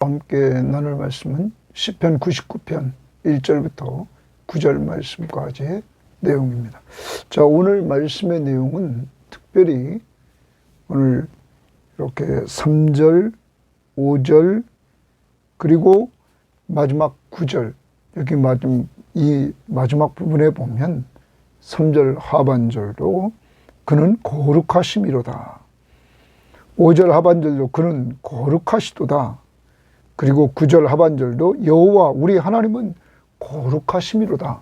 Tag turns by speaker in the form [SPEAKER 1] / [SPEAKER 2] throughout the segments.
[SPEAKER 1] 함께 나눌 말씀은 시편 99편 1절부터 9절 말씀까지의 내용입니다. 자, 오늘 말씀의 내용은 특별히 오늘 이렇게 3절, 5절, 그리고 마지막 9절, 여기 이 마지막 부분에 보면 3절 하반절도 그는 거룩하심이로다. 5절 하반절도 그는 거룩하시도다. 그리고 9절 하반절도 여호와 우리 하나님은 거룩하심이로다.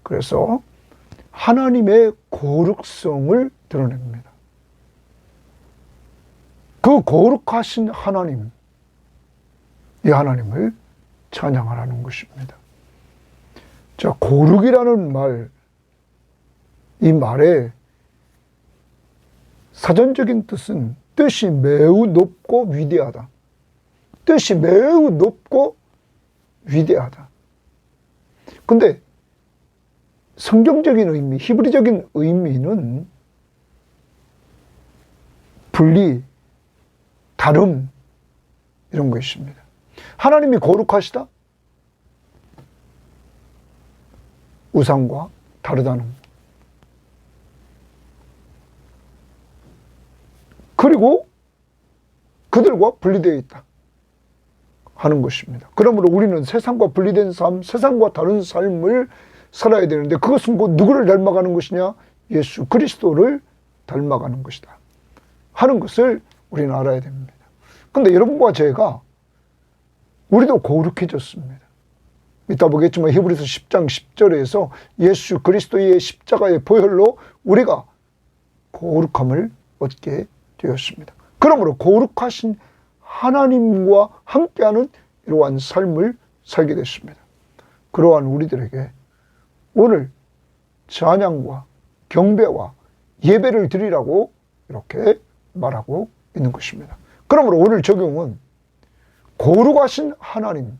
[SPEAKER 1] 그래서 하나님의 거룩성을 드러냅니다. 그 거룩하신 하나님, 이 하나님을 찬양하라는 것입니다. 자, 거룩이라는 말, 이 말의 사전적인 뜻이 매우 높고 위대하다. 뜻이 매우 높고 위대하다. 근데 성경적인 의미, 히브리적인 의미는 분리, 다름, 이런 것입니다. 하나님이 거룩하시다? 우상과 다르다는 것. 그리고 그들과 분리되어 있다 하는 것입니다. 그러므로 우리는 세상과 분리된 삶, 세상과 다른 삶을 살아야 되는데 그것은 곧 누구를 닮아가는 것이냐? 예수 그리스도를 닮아가는 것이다 하는 것을 우리는 알아야 됩니다. 그런데 여러분과 제가 우리도 거룩해졌습니다. 이따 보겠지만 히브리서 10장 10절에서 예수 그리스도의 십자가의 보혈로 우리가 거룩함을 얻게 되었습니다. 그러므로 거룩하신 하나님과 함께하는 이러한 삶을 살게 됐습니다. 그러한 우리들에게 오늘 찬양과 경배와 예배를 드리라고 이렇게 말하고 있는 것입니다. 그러므로 오늘 적용은 거룩하신 하나님,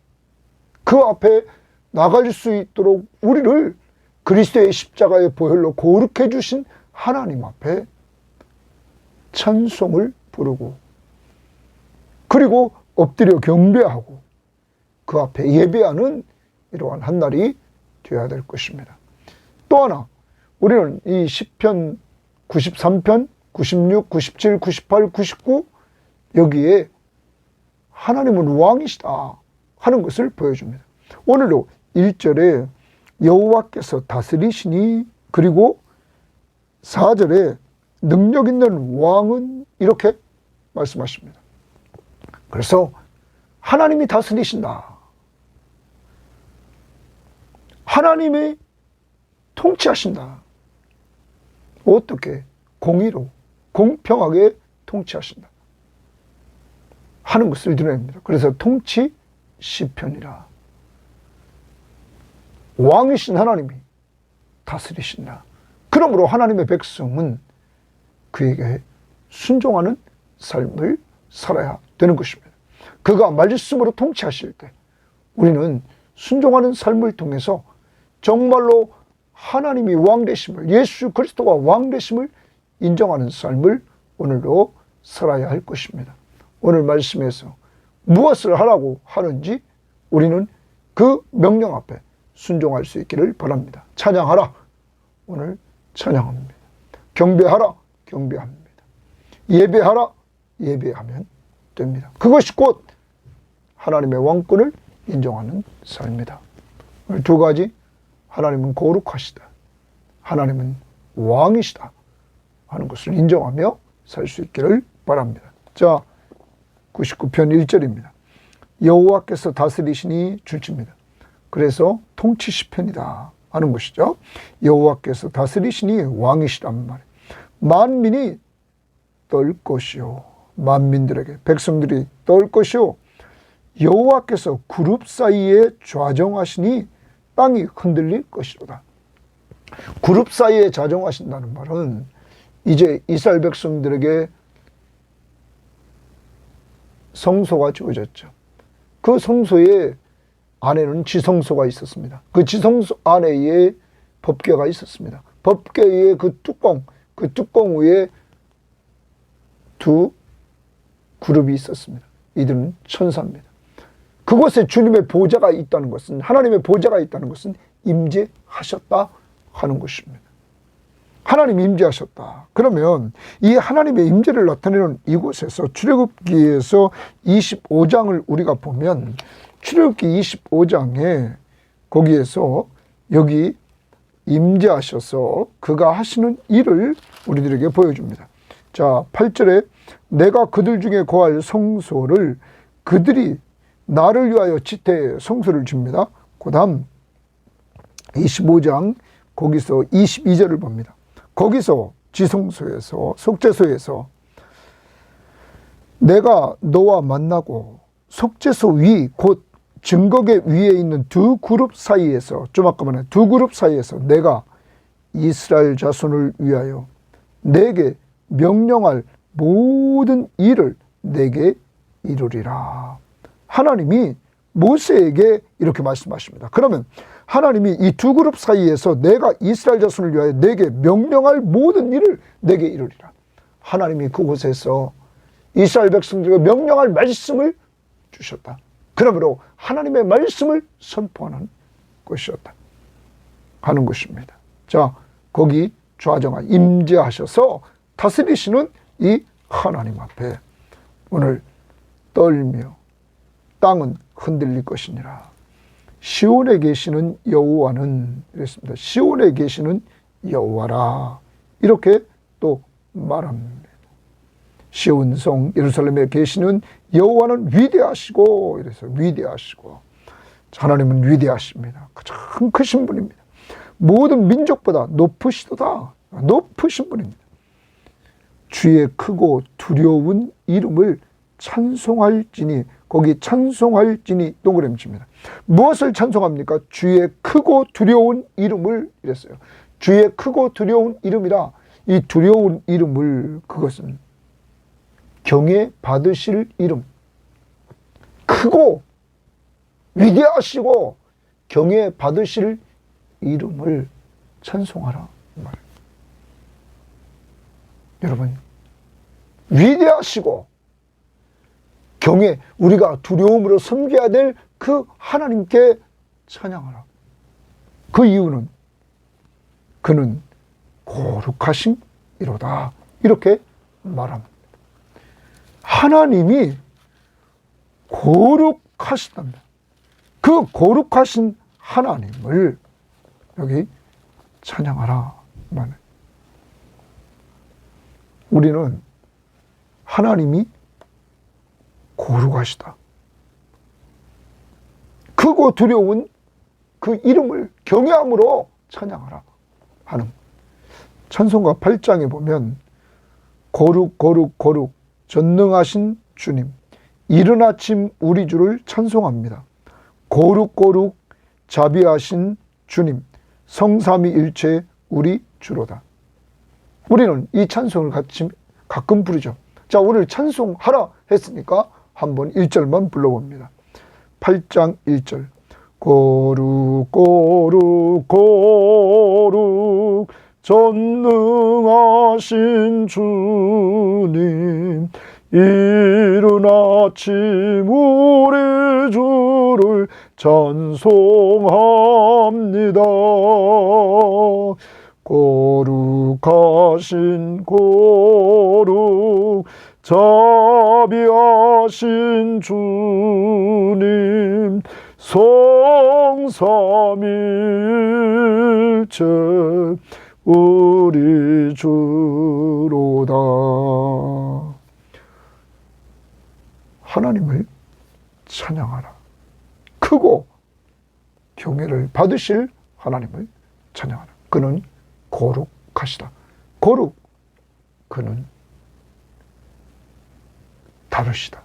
[SPEAKER 1] 그 앞에 나갈 수 있도록 우리를 그리스도의 십자가의 보혈로 거룩해 주신 하나님 앞에 찬송을 부르고 그리고 엎드려 경배하고 그 앞에 예배하는 이러한 한 날이 되어야 될 것입니다. 또 하나, 우리는 이 시편 93편, 96, 97, 98, 99 여기에 하나님은 왕이시다 하는 것을 보여줍니다. 오늘도 1절에 여호와께서 다스리시니, 그리고 4절에 능력 있는 왕은, 이렇게 말씀하십니다. 그래서 하나님이 다스리신다. 하나님이 통치하신다. 어떻게? 공의로, 공평하게 통치하신다 하는 것을 드러냅니다. 그래서 통치 시편이라. 왕이신 하나님이 다스리신다. 그러므로 하나님의 백성은 그에게 순종하는 삶을 살아야 되는 것입니다. 그가 말씀으로 통치하실 때 우리는 순종하는 삶을 통해서 정말로 하나님이 왕 되심을, 예수 그리스도가 왕 되심을 인정하는 삶을 오늘도 살아야 할 것입니다. 오늘 말씀에서 무엇을 하라고 하는지 우리는 그 명령 앞에 순종할 수 있기를 바랍니다. 찬양하라, 오늘 찬양합니다. 경배하라, 경배합니다. 예배하라, 예배하면 됩니다. 그것이 곧 하나님의 왕권을 인정하는 삶이다. 오늘 두 가지, 하나님은 거룩하시다, 하나님은 왕이시다 하는 것을 인정하며 살 수 있기를 바랍니다. 자, 99편 1절입니다. 여호와께서 다스리시니 줄칩니다. 그래서 통치 시편이다 하는 것이죠. 여호와께서 다스리시니 왕이시란 말이에요. 만민이 떨 것이요, 만민들에게, 백성들이 떨 것이요, 여호와께서 그룹 사이에 좌정하시니 땅이 흔들릴 것이로다. 그룹 사이에 좌정하신다는 말은 이제 이스라엘 백성들에게 성소가 주어졌죠. 그 성소의 안에는 지성소가 있었습니다. 그 지성소 안에 법궤가 있었습니다. 법궤의 그 뚜껑 위에 두 그룹이 있었습니다. 이들은 천사입니다. 그곳에 주님의 보좌가 있다는 것은, 하나님의 보좌가 있다는 것은 임재하셨다 하는 것입니다. 하나님이 임재하셨다. 그러면 이 하나님의 임재를 나타내는 이곳에서 출애굽기에서 25장을 우리가 보면, 출애굽기 25장에 거기에서 여기 임재하셔서 그가 하시는 일을 우리들에게 보여줍니다. 자, 8절에 내가 그들 중에 거할 성소를 그들이 나를 위하여 지태, 성소를 줍니다. 그 다음 25장 거기서 22절을 봅니다. 거기서 지성소에서, 속죄소에서 내가 너와 만나고 속죄소 위 곧 증거계 위에 있는 두 그룹 사이에서, 좀 아까 말한 두 그룹 사이에서 내가 이스라엘 자손을 위하여 내게 명령할 모든 일을 내게 이루리라. 하나님이 모세에게 이렇게 말씀하십니다. 그러면 하나님이 이 두 그룹 사이에서 내가 이스라엘 자손을 위하여 내게 명령할 모든 일을 내게 이루리라. 하나님이 그곳에서 이스라엘 백성들에게 명령할 말씀을 주셨다. 그러므로 하나님의 말씀을 선포하는 것이었다 하는 것입니다. 자, 거기 좌정하 임재하셔서 다스리시는 이 하나님 앞에 오늘 떨며 땅은 흔들릴 것이니라. 시온에 계시는 여호와는, 이랬습니다. 시온에 계시는 여호와라. 이렇게 또 말합니다. 시온성 예루살렘에 계시는 여호와는 위대하시고, 이래서 위대하시고, 하나님은 위대하십니다. 가장 크신 분입니다. 모든 민족보다 높으시도다. 높으신 분입니다. 주의 크고 두려운 이름을 찬송할지니, 거기 찬송할지니 동그라미칩니다. 무엇을 찬송합니까? 주의 크고 두려운 이름을, 이랬어요. 주의 크고 두려운 이름이라. 이 두려운 이름을, 그것은 경외 받으실 이름, 크고 위대하시고 경외 받으실 이름을 찬송하라. 여러분, 위대하시고 경외, 우리가 두려움으로 섬겨야 될 그 하나님께 찬양하라. 그 이유는 그는 거룩하신 이로다. 이렇게 말합니다. 하나님이 거룩하시답니다. 그 거룩하신 하나님을 여기 찬양하라. 우리는 하나님이 거룩하시다. 크고 두려운 그 이름을 경외함으로 찬양하라 하는, 찬송가 8장에 보면 거룩 거룩 거룩 전능하신 주님, 이른 아침 우리 주를 찬송합니다. 거룩 거룩 자비하신 주님, 성삼위일체 우리 주로다. 우리는 이 찬송을 가끔 부르죠. 자, 오늘 찬송하라 했으니까 한번 1절만 불러봅니다. 8장 1절. 거룩 거룩 거룩 전능하신 주님, 이른 아침 우리 주를 찬송합니다. 거룩하신 거룩 자비하신 주님, 성삼위일체 우리 주로다. 하나님을 찬양하라. 크고 경외를 받으실 하나님을 찬양하라. 그는 거룩하시다. 거룩, 그는 다르시다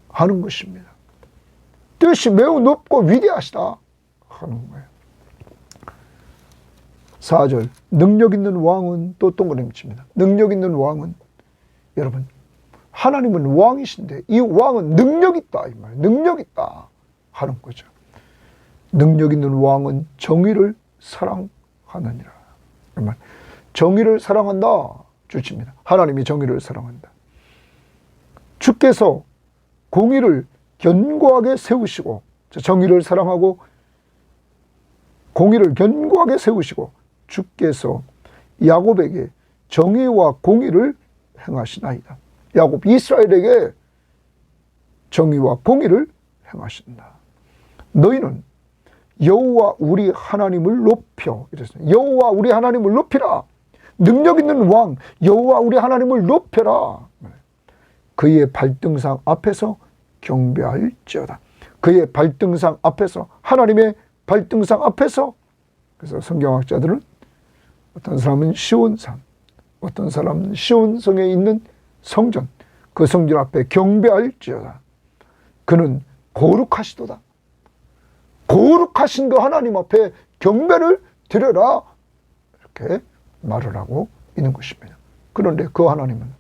[SPEAKER 1] 하는 것입니다. 뜻이 매우 높고 위대하시다 하는 거예요. 4절. 능력 있는 왕은, 또 동그라미 칩니다. 능력 있는 왕은, 여러분, 하나님은 왕이신데 이 왕은 능력 있다, 이 말. 능력 있다 하는 거죠. 능력 있는 왕은 정의를 사랑하느니라. 정말 정의를 사랑한다 주십니다. 하나님이 정의를 사랑한다. 주께서 공의를 견고하게 세우시고, 정의를 사랑하고 공의를 견고하게 세우시고, 주께서 야곱에게 정의와 공의를 행하시나이다. 야곱 이스라엘에게 정의와 공의를 행하신다. 너희는 여호와 우리 하나님을 높여, 이랬어요. 여호와 우리 하나님을 높이라. 능력 있는 왕 여호와 우리 하나님을 높여라. 그의 발등상 앞에서 경배할지어다. 그의 발등상 앞에서, 하나님의 발등상 앞에서. 그래서 성경학자들은 어떤 사람은 시온산, 어떤 사람은 시온성에 있는 성전, 그 성전 앞에 경배할지어다. 그는 거룩하시도다. 거룩하신 그 하나님 앞에 경배를 드려라. 이렇게 말을 하고 있는 것입니다. 그런데 그 하나님은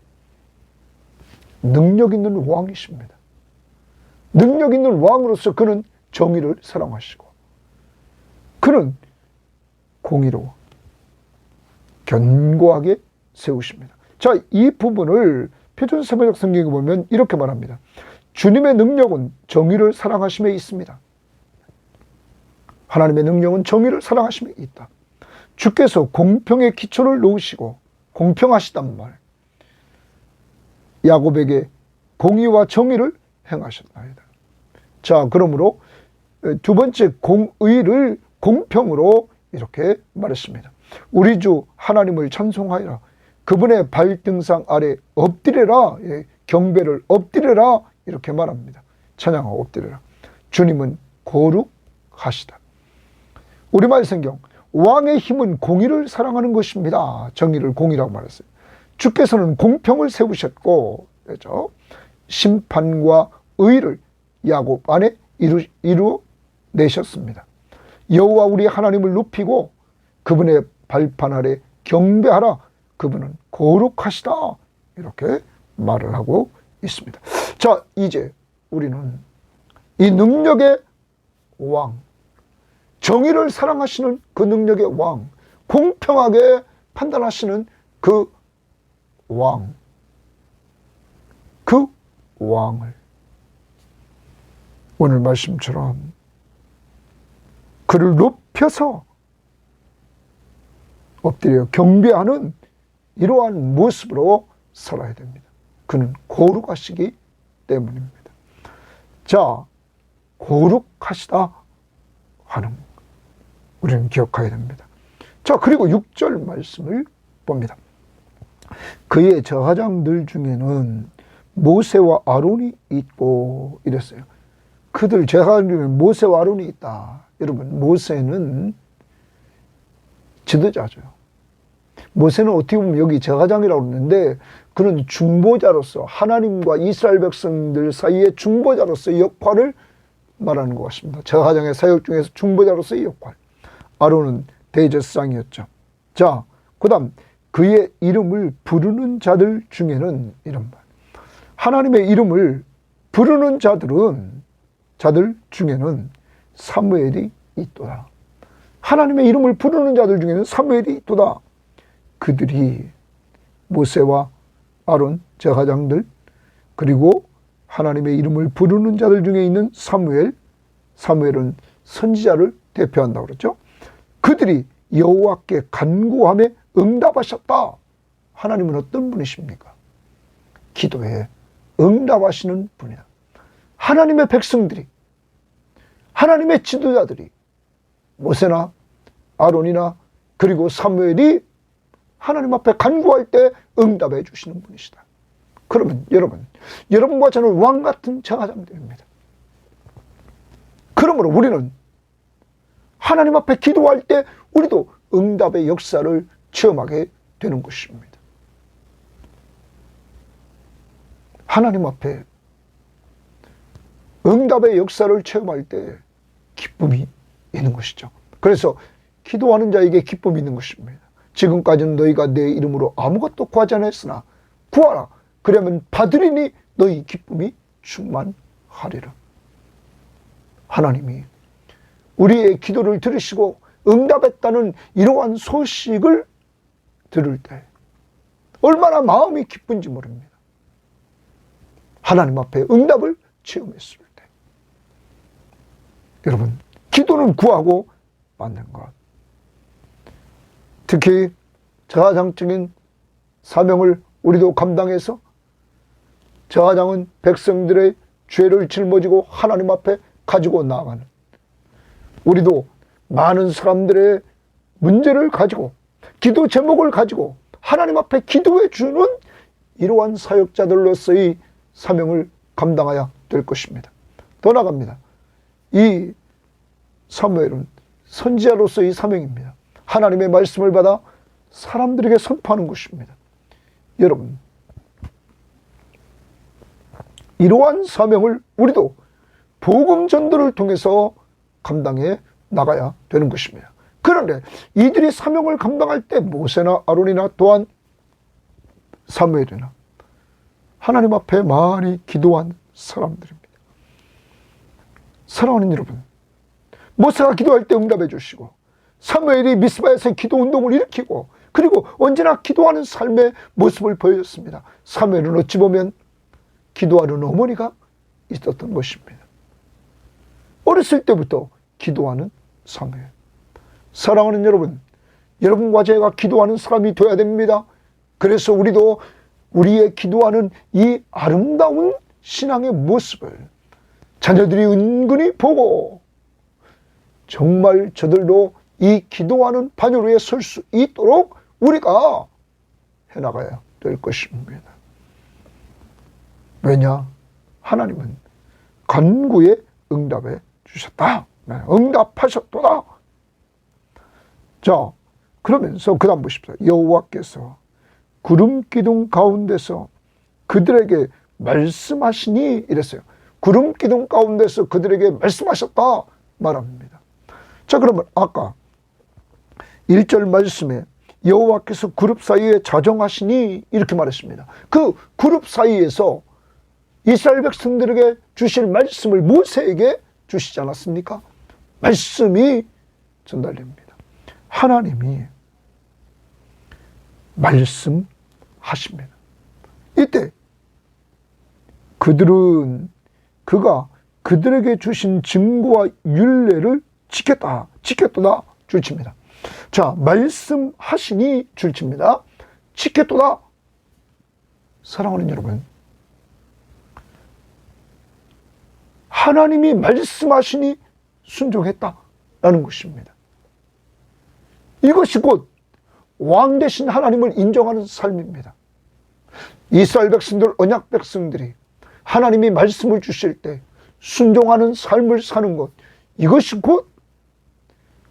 [SPEAKER 1] 능력 있는 왕이십니다. 능력 있는 왕으로서 그는 정의를 사랑하시고, 그는 공의로 견고하게 세우십니다. 자, 이 부분을 표준세번역 성경에 보면 이렇게 말합니다. 주님의 능력은 정의를 사랑하심에 있습니다. 하나님의 능력은 정의를 사랑하심에 있다. 주께서 공평의 기초를 놓으시고, 공평하시단 말, 야곱에게 공의와 정의를 행하셨나이다. 자, 그러므로 두 번째 공의를 공평으로 이렇게 말했습니다. 우리 주 하나님을 찬송하여라. 그분의 발등상 아래 엎드려라. 경배를 엎드려라. 이렇게 말합니다. 찬양하고 엎드려라. 주님은 거룩하시다. 우리말 성경, 왕의 힘은 공의를 사랑하는 것입니다. 정의를 공의라고 말했어요. 주께서는 공평을 세우셨고, 그렇죠? 심판과 의를 야곱 안에 이루내셨습니다. 여호와 우리 하나님을 높이고 그분의 발판 아래 경배하라. 그분은 거룩하시다. 이렇게 말을 하고 있습니다. 자, 이제 우리는 이 능력의 왕, 정의를 사랑하시는 그 능력의 왕, 공평하게 판단하시는 그 왕, 그 왕을 오늘 말씀처럼 그를 높여서 엎드려 경배하는 이러한 모습으로 살아야 됩니다. 그는 거룩하시기 때문입니다. 자, 거룩하시다 하는 우리는 기억해야 됩니다. 자, 그리고 6절 말씀을 봅니다. 그의 저하장들 중에는 모세와 아론이 있고, 이랬어요. 그들 저하장 중에 모세와 아론이 있다. 여러분, 모세는 지도자죠. 모세는 어떻게 보면 여기 저하장이라고 그러는데, 그는 중보자로서 하나님과 이스라엘 백성들 사이의 중보자로서의 역할을 말하는 것 같습니다. 저하장의 사역 중에서 중보자로서의 역할. 아론은 대제사장이었죠. 자, 그 다음 그의 이름을 부르는 자들 중에는, 이런 말, 하나님의 이름을 부르는 자들 중에는 사무엘이 있도다. 하나님의 이름을 부르는 자들 중에는 사무엘이 있도다. 그들이 모세와 아론, 제사장들, 그리고 하나님의 이름을 부르는 자들 중에 있는 사무엘은 선지자를 대표한다고 그랬죠. 그들이 여호와께 간구함에 응답하셨다. 하나님은 어떤 분이십니까? 기도에 응답하시는 분이다. 하나님의 백성들이, 하나님의 지도자들이, 모세나 아론이나 그리고 사무엘이 하나님 앞에 간구할 때 응답해 주시는 분이시다. 그러면 여러분과 저는 왕 같은 제사장들입니다. 그러므로 우리는 하나님 앞에 기도할 때 우리도 응답의 역사를 체험하게 되는 것입니다. 하나님 앞에 응답의 역사를 체험할 때 기쁨이 있는 것이죠. 그래서 기도하는 자에게 기쁨이 있는 것입니다. 지금까지는 너희가 내 이름으로 아무것도 구하지 않았으나 구하라. 그러면 받으리니 너희 기쁨이 충만하리라. 하나님이 우리의 기도를 들으시고 응답했다는 이러한 소식을 들을 때 얼마나 마음이 기쁜지 모릅니다. 하나님 앞에 응답을 체험했을 때. 여러분, 기도는 구하고 받는 것. 특히 저하장적인 사명을 우리도 감당해서 저하장은 백성들의 죄를 짊어지고 하나님 앞에 가지고 나아가는, 우리도 많은 사람들의 문제를 가지고 기도 제목을 가지고 하나님 앞에 기도해 주는 이러한 사역자들로서의 사명을 감당해야 될 것입니다. 더 나아갑니다. 이 사무엘은 선지자로서의 사명입니다. 하나님의 말씀을 받아 사람들에게 선포하는 것입니다. 여러분, 이러한 사명을 우리도 복음 전도를 통해서 감당해 나가야 되는 것입니다. 그런데 이들이 사명을 감당할 때 모세나 아론이나 또한 사무엘이나 하나님 앞에 많이 기도한 사람들입니다. 사랑하는 여러분, 모세가 기도할 때 응답해 주시고 사무엘이 미스바에서 기도 운동을 일으키고 그리고 언제나 기도하는 삶의 모습을 보여줬습니다. 사무엘은 어찌 보면 기도하는 어머니가 있었던 것입니다. 어렸을 때부터 기도하는 사무엘. 사랑하는 여러분, 여러분과 제가 기도하는 사람이 되어야 됩니다. 그래서 우리도 우리의 기도하는 이 아름다운 신앙의 모습을 자녀들이 은근히 보고 정말 저들도 이 기도하는 반열 위에 설 수 있도록 우리가 해나가야 될 것입니다. 왜냐? 하나님은 간구에 응답해 주셨다. 응답하셨도다. 자, 그러면서 그 다음 보십시오. 여호와께서 구름 기둥 가운데서 그들에게 말씀하시니 이랬어요. 구름 기둥 가운데서 그들에게 말씀하셨다 말합니다. 자, 그러면 아까 1절 말씀에 여호와께서 그룹 사이에 자정하시니 이렇게 말했습니다. 그 그룹 사이에서 이스라엘 백성들에게 주실 말씀을 모세에게 주시지 않았습니까? 말씀이 전달됩니다. 하나님이 말씀하십니다. 이때 그가 그들에게 주신 증거와 율례를 지켰도다 줄칩니다. 자, 말씀하시니 줄칩니다. 지켰도다. 사랑하는 여러분, 하나님이 말씀하시니 순종했다라는 것입니다. 이것이 곧 왕 되신 하나님을 인정하는 삶입니다. 이스라엘 백성들, 언약 백성들이 하나님이 말씀을 주실 때 순종하는 삶을 사는 것, 이것이 곧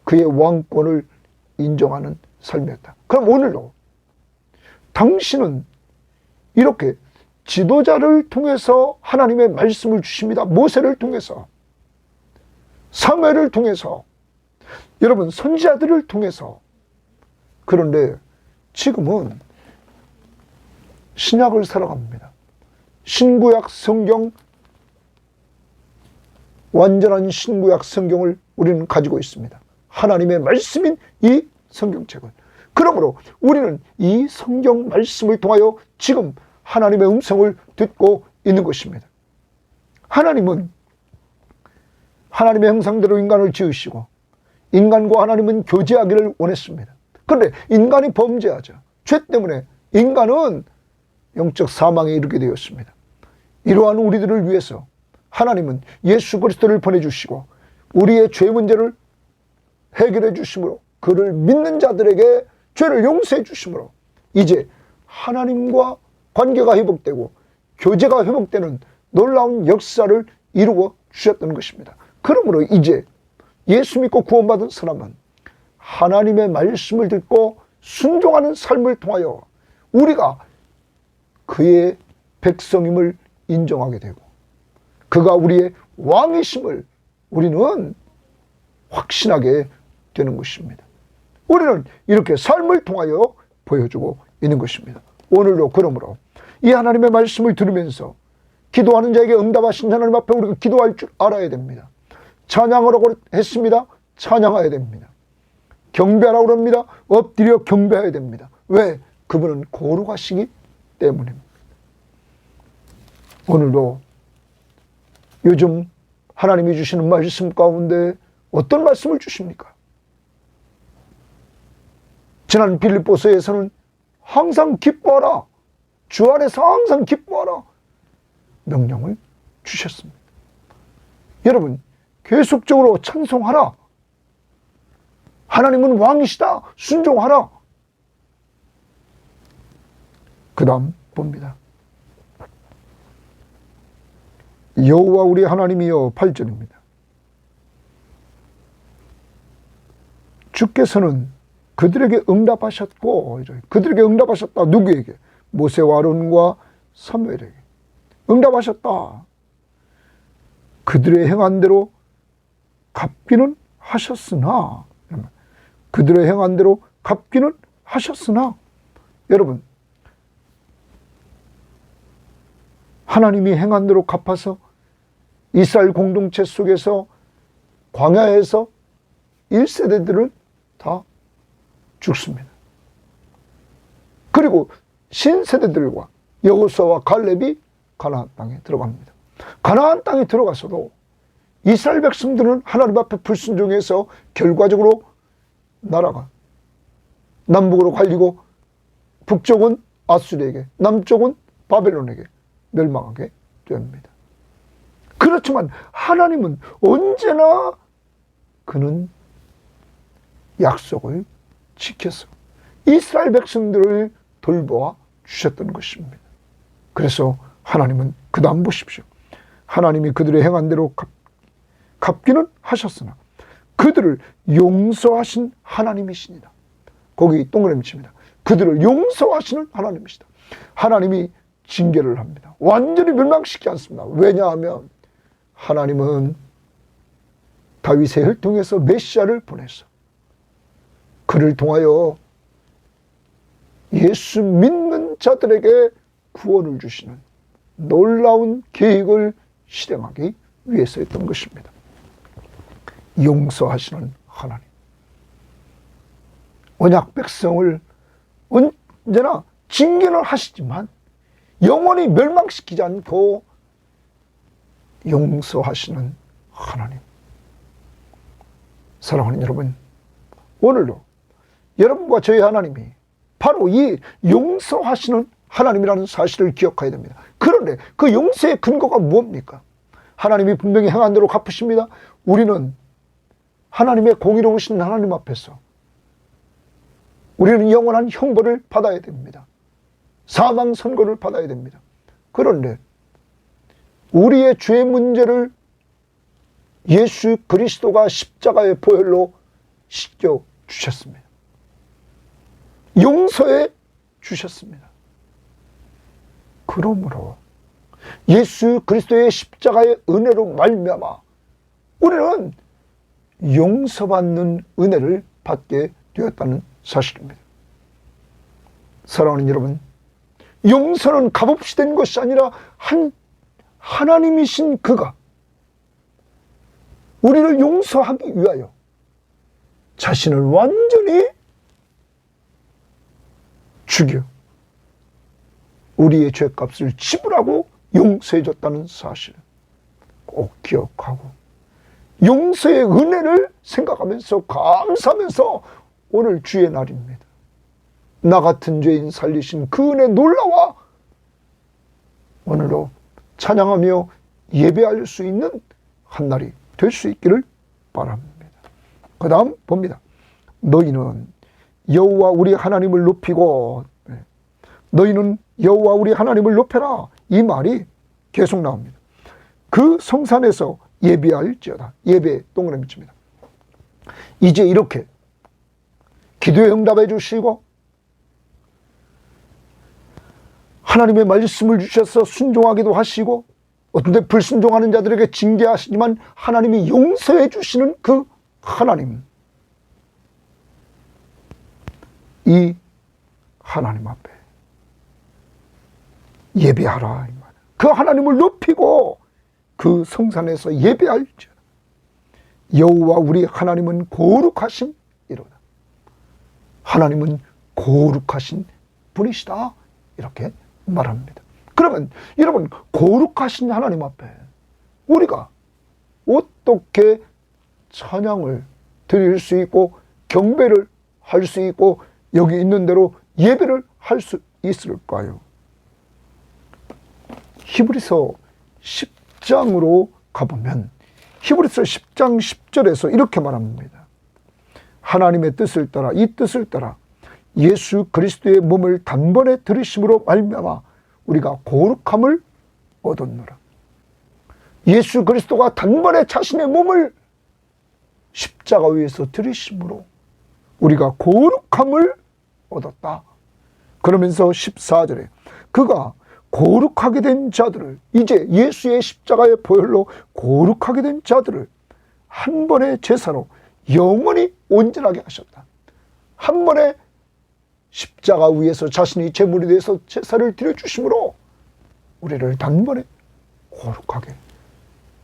[SPEAKER 1] 그의 왕권을 인정하는 삶이었다. 그럼 오늘도 당신은 이렇게 지도자를 통해서 하나님의 말씀을 주십니다. 모세를 통해서, 사무엘을 통해서, 여러분 선지자들을 통해서. 그런데 지금은 신약을 살아갑니다. 신구약 성경, 완전한 신구약 성경을 우리는 가지고 있습니다. 하나님의 말씀인 이 성경책은. 그러므로 우리는 이 성경 말씀을 통하여 지금 하나님의 음성을 듣고 있는 것입니다. 하나님은 하나님의 형상대로 인간을 지으시고 인간과 하나님은 교제하기를 원했습니다. 그런데 인간이 범죄하죠. 죄 때문에 인간은 영적 사망에 이르게 되었습니다. 이러한 우리들을 위해서 하나님은 예수 그리스도를 보내주시고 우리의 죄 문제를 해결해 주심으로, 그를 믿는 자들에게 죄를 용서해 주심으로 이제 하나님과 관계가 회복되고 교제가 회복되는 놀라운 역사를 이루어 주셨던 것입니다. 그러므로 이제 예수 믿고 구원받은 사람은 하나님의 말씀을 듣고 순종하는 삶을 통하여 우리가 그의 백성임을 인정하게 되고 그가 우리의 왕이심을 우리는 확신하게 되는 것입니다. 우리는 이렇게 삶을 통하여 보여주고 있는 것입니다. 오늘도 그러므로 이 하나님의 말씀을 들으면서 기도하는 자에게 응답하신 하나님 앞에 우리가 기도할 줄 알아야 됩니다. 찬양하라고 했습니다. 찬양해야 됩니다. 경배하라고 합니다. 엎드려 경배해야 됩니다. 왜? 그분은 거룩하시기 때문입니다. 오늘도 요즘 하나님이 주시는 말씀 가운데 어떤 말씀을 주십니까? 지난 빌립보서에서는 항상 기뻐하라, 주 안에서 항상 기뻐하라 명령을 주셨습니다. 여러분, 계속적으로 찬송하라. 하나님은 왕이시다. 순종하라. 그 다음 봅니다. 여호와 우리 하나님이여, 8절입니다. 주께서는 그들에게 응답하셨고, 그들에게 응답하셨다. 누구에게? 모세와 아론과 사무엘에게 응답하셨다. 그들의 행한 대로 갚기는 하셨으나, 그들의 행한 대로 갚기는 하셨으나, 여러분, 하나님이 행한 대로 갚아서 이스라엘 공동체 속에서 광야에서 1세대들은 다 죽습니다. 그리고 신세대들과 여호수아와 갈렙이 가나안 땅에 들어갑니다. 가나안 땅에 들어가서도 이스라엘 백성들은 하나님 앞에 불순종해서 결과적으로 나라가 남북으로 갈리고 북쪽은 아수르에게, 남쪽은 바벨론에게 멸망하게 됩니다. 그렇지만 하나님은 언제나 그는 약속을 지켜서 이스라엘 백성들을 돌보아 주셨던 것입니다. 그래서 하나님은 그 다음 보십시오. 하나님이 그들의 행한 대로 갚기는 하셨으나 그들을 용서하신 하나님이시니라. 거기 동그라미 칩니다. 그들을 용서하시는 하나님이시다. 하나님이 징계를 합니다. 완전히 멸망시키지 않습니다. 왜냐하면 하나님은 다윗의 혈통에서 메시아를 보내서 그를 통하여 예수 믿는 자들에게 구원을 주시는 놀라운 계획을 실행하기 위해서였던 것입니다. 용서하시는 하나님. 언약 백성을 언제나 징계를 하시지만 영원히 멸망시키지 않고 용서하시는 하나님. 사랑하는 여러분, 오늘도 여러분과 저희 하나님이 바로 이 용서하시는 하나님이라는 사실을 기억해야 됩니다. 그런데 그 용서의 근거가 무엇입니까? 하나님이 분명히 행한 대로 갚으십니다. 우리는 하나님의 공의로우신 하나님 앞에서 우리는 영원한 형벌을 받아야 됩니다. 사망 선고를 받아야 됩니다. 그런데 우리의 죄 문제를 예수 그리스도가 십자가의 보혈로 씻겨 주셨습니다. 용서해 주셨습니다. 그러므로 예수 그리스도의 십자가의 은혜로 말미암아 우리는 용서받는 은혜를 받게 되었다는 사실입니다. 사랑하는 여러분, 용서는 값없이 된 것이 아니라 하나님이신 그가 우리를 용서하기 위하여 자신을 완전히 죽여 우리의 죄값을 지불하고 용서해 줬다는 사실을 꼭 기억하고 용서의 은혜를 생각하면서 감사하면서 오늘 주의 날입니다. 나 같은 죄인 살리신 그 은혜 놀라워 오늘도 찬양하며 예배할 수 있는 한 날이 될 수 있기를 바랍니다. 그 다음 봅니다. 너희는 여호와 우리 하나님을 높이고, 너희는 여호와 우리 하나님을 높여라. 이 말이 계속 나옵니다. 그 성산에서 예배할지어다. 예배 동그라미 칩니다. 이제 이렇게 기도에 응답해 주시고 하나님의 말씀을 주셔서 순종하기도 하시고 어떤 때 불순종하는 자들에게 징계하시지만 하나님이 용서해 주시는 그 하나님, 이 하나님 앞에 예배하라. 그 하나님을 높이고 그 성산에서 예배할지어다. 여호와 우리 하나님은 거룩하신 이로다. 하나님은 거룩하신 분이시다. 이렇게 말합니다. 그러면 여러분, 거룩하신 하나님 앞에 우리가 어떻게 찬양을 드릴 수 있고 경배를 할 수 있고 여기 있는 대로 예배를 할 수 있을까요? 히브리서 10장으로 가보면 히브리서 10장 10절에서 이렇게 말합니다. 하나님의 뜻을 따라 이 뜻을 따라 예수 그리스도의 몸을 단번에 들으심으로 말미암아 우리가 거룩함을 얻었노라. 예수 그리스도가 단번에 자신의 몸을 십자가 위에서 들으심으로 우리가 거룩함을 얻었다. 그러면서 14절에 그가 거룩하게 된 자들을, 이제 예수의 십자가의 보혈로 거룩하게 된 자들을 한 번의 제사로 영원히 온전하게 하셨다. 한 번에 십자가 위에서 자신이 제물이 되어서 제사를 드려주심으로 우리를 단번에 거룩하게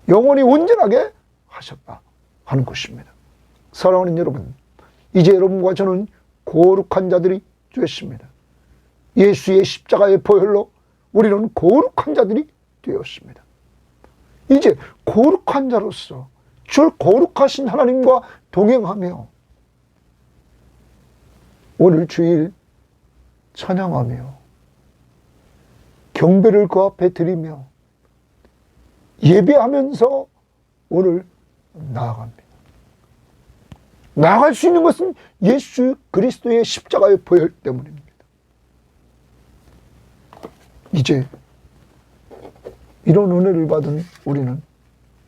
[SPEAKER 1] 영원히 온전하게 하셨다 하는 것입니다. 사랑하는 여러분, 이제 여러분과 저는 거룩한 자들이 되었습니다. 예수의 십자가의 보혈로 우리는 거룩한 자들이 되었습니다. 이제 거룩한 자로서 주 거룩하신 하나님과 동행하며 오늘 주일 찬양하며 경배를 그 앞에 드리며 예배하면서 오늘 나아갑니다. 나아갈 수 있는 것은 예수 그리스도의 십자가의 보혈 때문입니다. 이제 이런 은혜를 받은 우리는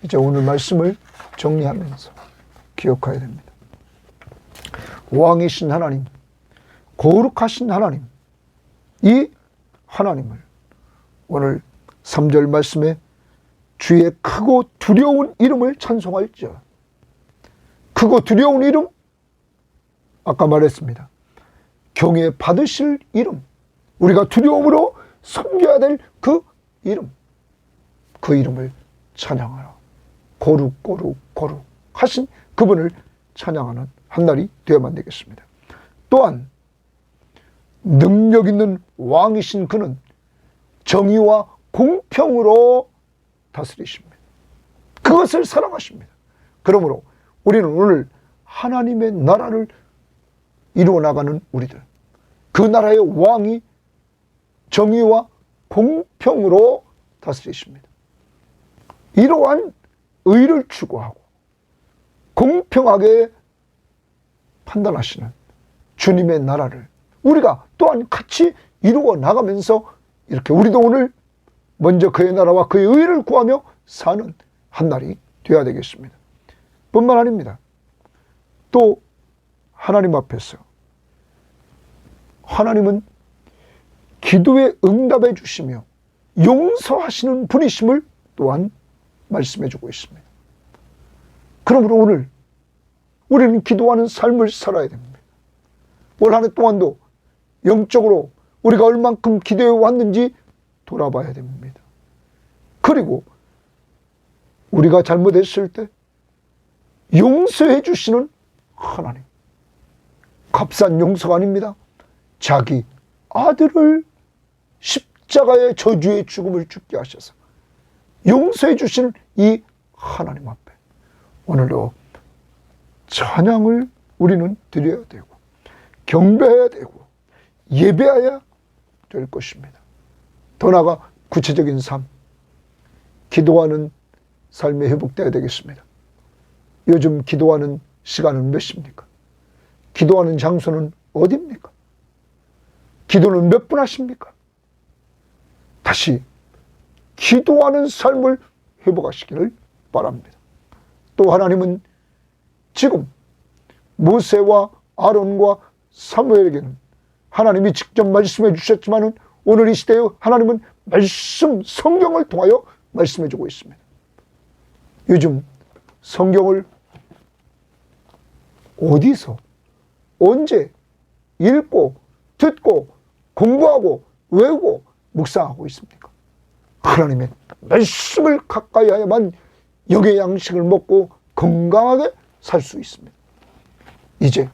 [SPEAKER 1] 이제 오늘 말씀을 정리하면서 기억해야 됩니다. 왕이신 하나님, 거룩하신 하나님, 이 하나님을 오늘 3절 말씀에 주의 크고 두려운 이름을 찬송할지어다. 크고 두려운 이름, 아까 말했습니다. 경외 받으실 이름, 우리가 두려움으로 섬겨야 될 그 이름, 그 이름을 찬양하라. 거룩 거룩 거룩 하신 그분을 찬양하는 한 날이 되어야만 되겠습니다. 또한 능력 있는 왕이신 그는 정의와 공평으로 다스리십니다. 그것을 사랑하십니다. 그러므로 우리는 오늘 하나님의 나라를 이루어 나가는 우리들, 그 나라의 왕이 정의와 공평으로 다스리십니다. 이러한 의를 추구하고 공평하게 판단하시는 주님의 나라를 우리가 또한 같이 이루어 나가면서 이렇게 우리도 오늘 먼저 그의 나라와 그의 의를 구하며 사는 한 날이 되어야 되겠습니다. 뿐만 아닙니다. 또 하나님 앞에서 하나님은 기도에 응답해 주시며 용서하시는 분이심을 또한 말씀해 주고 있습니다. 그러므로 오늘 우리는 기도하는 삶을 살아야 됩니다. 올 한 해 동안도 영적으로 우리가 얼만큼 기도해 왔는지 돌아봐야 됩니다. 그리고 우리가 잘못했을 때 용서해 주시는 하나님, 값싼 용서가 아닙니다. 자기 아들을 십자가의 저주의 죽음을 죽게 하셔서 용서해 주시는 이 하나님 앞에 오늘도 찬양을 우리는 드려야 되고 경배해야 되고 예배해야 될 것입니다. 더 나아가 구체적인 삶, 기도하는 삶에 회복되어야 되겠습니다. 요즘 기도하는 시간은 몇 시입니까? 기도하는 장소는 어디입니까? 기도는 몇 분 하십니까? 다시 기도하는 삶을 회복하시기를 바랍니다. 또 하나님은 지금 모세와 아론과 사무엘에게는 하나님이 직접 말씀해 주셨지만 오늘 이 시대에 하나님은 말씀, 성경을 통하여 말씀해 주고 있습니다. 요즘 성경을 어디서 언제 읽고 듣고 공부하고 외우고 묵상하고 있습니까? 하나님의 말씀을 가까이 해야만 영의 양식을 먹고 건강하게 살 수 있습니다. 이제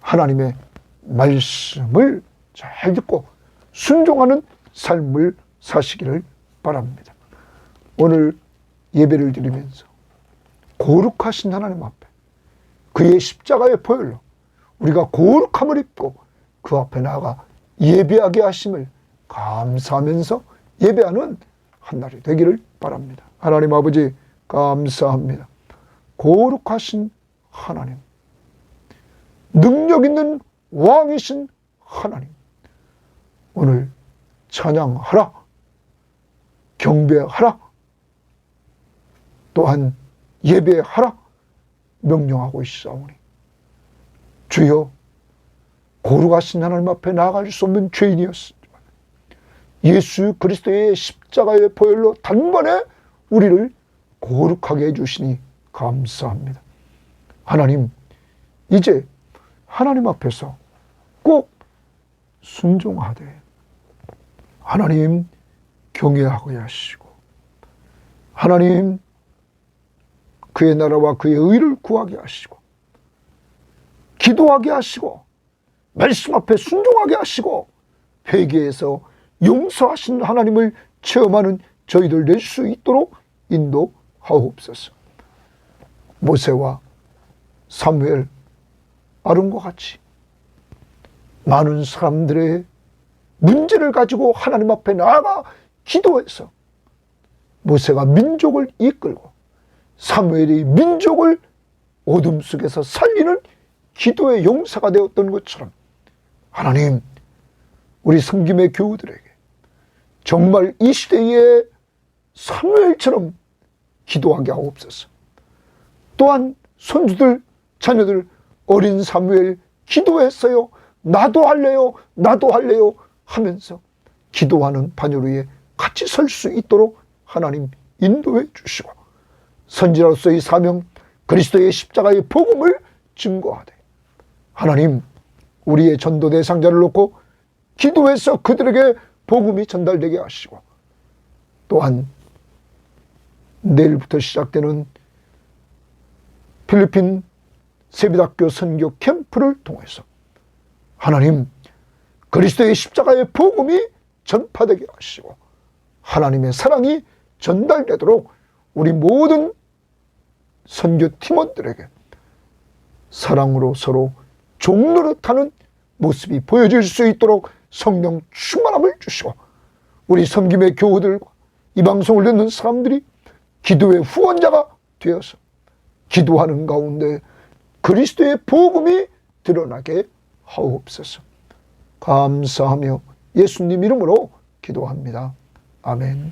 [SPEAKER 1] 하나님의 말씀을 잘 듣고 순종하는 삶을 사시기를 바랍니다. 오늘 예배를 드리면서 거룩하신 하나님 앞에 그의 십자가의 보혈로 우리가 거룩함을 입고 그 앞에 나아가 예배하게 하심을 감사하면서 예배하는 한 날이 되기를 바랍니다. 하나님 아버지 감사합니다. 거룩하신 하나님, 능력 있는 왕이신 하나님, 오늘 찬양하라, 경배하라, 또한 예배하라 명령하고 있사오니 주여, 거룩하신 하나님 앞에 나아갈 수 없는 죄인이었습니다. 예수 그리스도의 십자가의 보혈로 단번에 우리를 거룩하게 해주시니 감사합니다. 하나님, 이제 하나님 앞에서 꼭 순종하되 하나님 경외하게 하시고 하나님 그의 나라와 그의 의를 구하게 하시고 기도하게 하시고 말씀 앞에 순종하게 하시고 회개해서 용서하신 하나님을 체험하는 저희들 될 수 있도록 인도하옵소서. 모세와 사무엘, 아론과 같이 많은 사람들의 문제를 가지고 하나님 앞에 나아가 기도해서 모세가 민족을 이끌고 사무엘이 민족을 어둠 속에서 살리는 기도의 용사가 되었던 것처럼 하나님, 우리 섬김의 교우들에게 정말 이 시대의 사무엘처럼 기도하게 하옵소서. 또한 손주들, 자녀들, 어린 사무엘 기도했어요. 나도 할래요, 나도 할래요 하면서 기도하는 반열 위에 같이 설 수 있도록 하나님 인도해 주시고 선지자로서의 사명, 그리스도의 십자가의 복음을 증거하되 하나님, 우리의 전도 대상자를 놓고 기도해서 그들에게 복음이 전달되게 하시고 또한 내일부터 시작되는 필리핀 세비닥교 선교 캠프를 통해서 하나님, 그리스도의 십자가의 복음이 전파되게 하시고 하나님의 사랑이 전달되도록 우리 모든 선교 팀원들에게 사랑으로 서로 종노릇하는 모습이 보여질 수 있도록 성령 충만함을 주시고 우리 섬김의 교우들과 이 방송을 듣는 사람들이 기도의 후원자가 되어서 기도하는 가운데 그리스도의 복음이 드러나게 하옵소서. 감사하며 예수님 이름으로 기도합니다. 아멘.